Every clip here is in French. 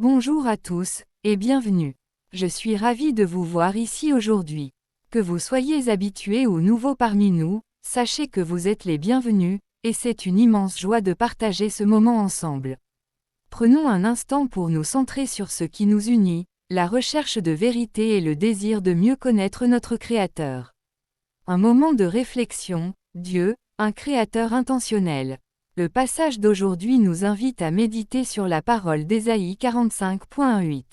Bonjour à tous, et bienvenue. Je suis ravi de vous voir ici aujourd'hui. Que vous soyez habitués ou nouveaux parmi nous, sachez que vous êtes les bienvenus, et c'est une immense joie de partager ce moment ensemble. Prenons un instant pour nous centrer sur ce qui nous unit, la recherche de vérité et le désir de mieux connaître notre Créateur. Un moment de réflexion, Dieu, un Créateur intentionnel. Le passage d'aujourd'hui nous invite à méditer sur la parole d'Ésaïe 45.8.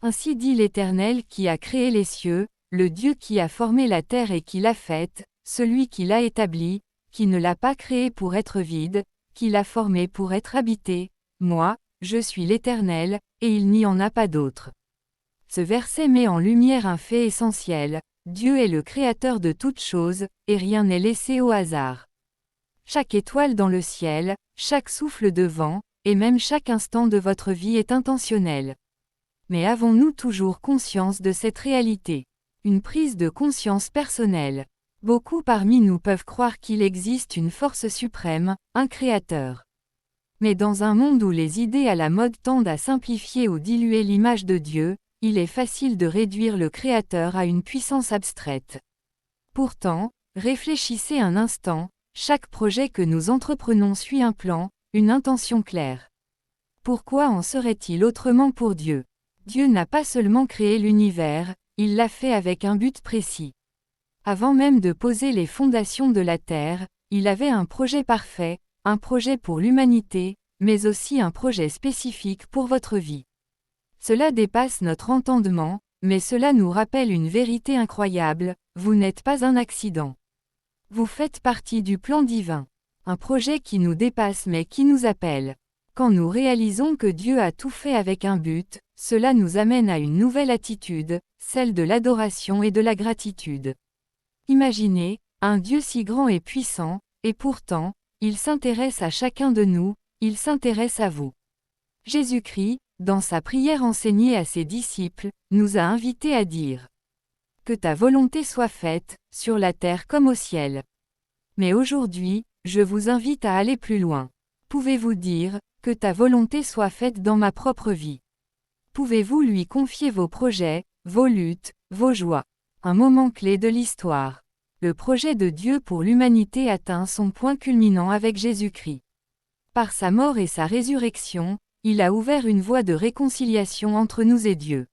Ainsi dit l'Éternel qui a créé les cieux, le Dieu qui a formé la terre et qui l'a faite, celui qui l'a établie, qui ne l'a pas créée pour être vide, qui l'a formée pour être habitée. Moi, je suis l'Éternel, et il n'y en a pas d'autre. Ce verset met en lumière un fait essentiel, Dieu est le créateur de toutes choses, et rien n'est laissé au hasard. Chaque étoile dans le ciel, chaque souffle de vent, et même chaque instant de votre vie est intentionnel. Mais avons-nous toujours conscience de cette réalité? Une prise de conscience personnelle. Beaucoup parmi nous peuvent croire qu'il existe une force suprême, un créateur. Mais dans un monde où les idées à la mode tendent à simplifier ou diluer l'image de Dieu, il est facile de réduire le créateur à une puissance abstraite. Pourtant, réfléchissez un instant. Chaque projet que nous entreprenons suit un plan, une intention claire. Pourquoi en serait-il autrement pour Dieu? Dieu n'a pas seulement créé l'univers, il l'a fait avec un but précis. Avant même de poser les fondations de la terre, il avait un projet parfait, un projet pour l'humanité, mais aussi un projet spécifique pour votre vie. Cela dépasse notre entendement, mais cela nous rappelle une vérité incroyable, vous n'êtes pas un accident. Vous faites partie du plan divin. Un projet qui nous dépasse mais qui nous appelle. Quand nous réalisons que Dieu a tout fait avec un but, cela nous amène à une nouvelle attitude, celle de l'adoration et de la gratitude. Imaginez, un Dieu si grand et puissant, et pourtant, il s'intéresse à chacun de nous, il s'intéresse à vous. Jésus-Christ, dans sa prière enseignée à ses disciples, nous a invités à dire: que ta volonté soit faite, sur la terre comme au ciel. Mais aujourd'hui, je vous invite à aller plus loin. Pouvez-vous dire, que ta volonté soit faite dans ma propre vie? Pouvez-vous lui confier vos projets, vos luttes, vos joies? Un moment clé de l'histoire. Le projet de Dieu pour l'humanité atteint son point culminant avec Jésus-Christ. Par sa mort et sa résurrection, il a ouvert une voie de réconciliation entre nous et Dieu.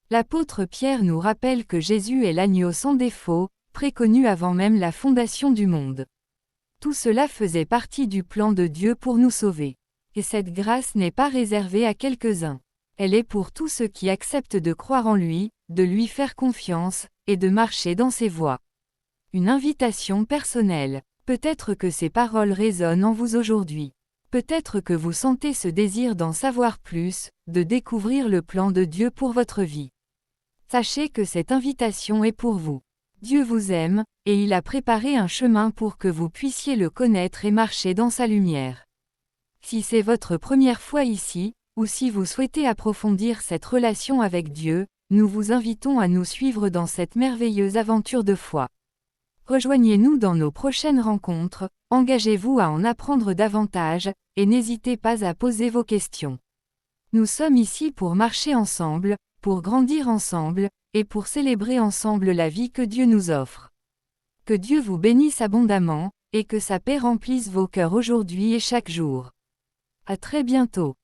L'apôtre Pierre nous rappelle que Jésus est l'agneau sans défaut, préconnu avant même la fondation du monde. Tout cela faisait partie du plan de Dieu pour nous sauver. Et cette grâce n'est pas réservée à quelques-uns. Elle est pour tous ceux qui acceptent de croire en lui, de lui faire confiance, et de marcher dans ses voies. Une invitation personnelle. Peut-être que ces paroles résonnent en vous aujourd'hui. Peut-être que vous sentez ce désir d'en savoir plus, de découvrir le plan de Dieu pour votre vie. Sachez que cette invitation est pour vous. Dieu vous aime, et il a préparé un chemin pour que vous puissiez le connaître et marcher dans sa lumière. Si c'est votre première fois ici, ou si vous souhaitez approfondir cette relation avec Dieu, nous vous invitons à nous suivre dans cette merveilleuse aventure de foi. Rejoignez-nous dans nos prochaines rencontres, engagez-vous à en apprendre davantage, et n'hésitez pas à poser vos questions. Nous sommes ici pour marcher ensemble, pour grandir ensemble, et pour célébrer ensemble la vie que Dieu nous offre. Que Dieu vous bénisse abondamment, et que sa paix remplisse vos cœurs aujourd'hui et chaque jour. À très bientôt.